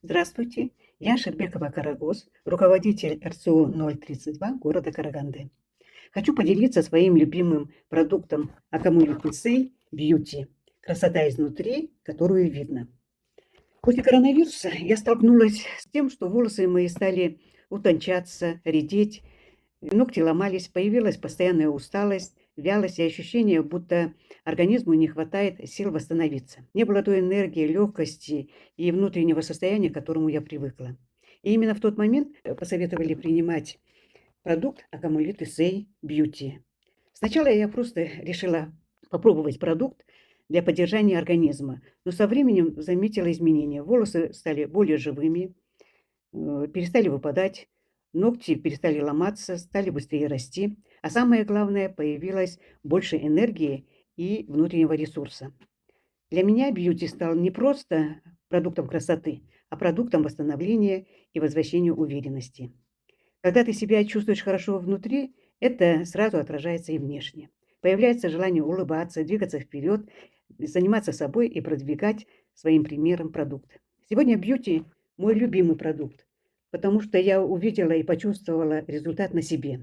Здравствуйте, я Шербекова Карагоз, руководитель РСО 032 города Караганды. Хочу поделиться своим любимым продуктом Акамули Пиццей Бьюти. Красота изнутри, которую видно. После коронавируса я столкнулась с тем, что волосы мои стали утончаться, редеть, ногти ломались, появилась постоянная усталость, вялость и ощущение, будто организму не хватает сил восстановиться. Не было той энергии, легкости и внутреннего состояния, к которому я привыкла. И именно в тот момент посоветовали принимать продукт Акамулит Сей Бьюти. Сначала я просто решила попробовать продукт для поддержания организма, но со временем заметила изменения. Волосы стали более живыми, перестали выпадать, ногти перестали ломаться, стали быстрее расти, а самое главное, появилось больше энергии и внутреннего ресурса. Для меня бьюти стал не просто продуктом красоты, а продуктом восстановления и возвращения уверенности. Когда ты себя чувствуешь хорошо внутри, это сразу отражается и внешне. Появляется желание улыбаться, двигаться вперед, заниматься собой и продвигать своим примером продукт. Сегодня бьюти– мой любимый продукт, потому что я увидела и почувствовала результат на себе.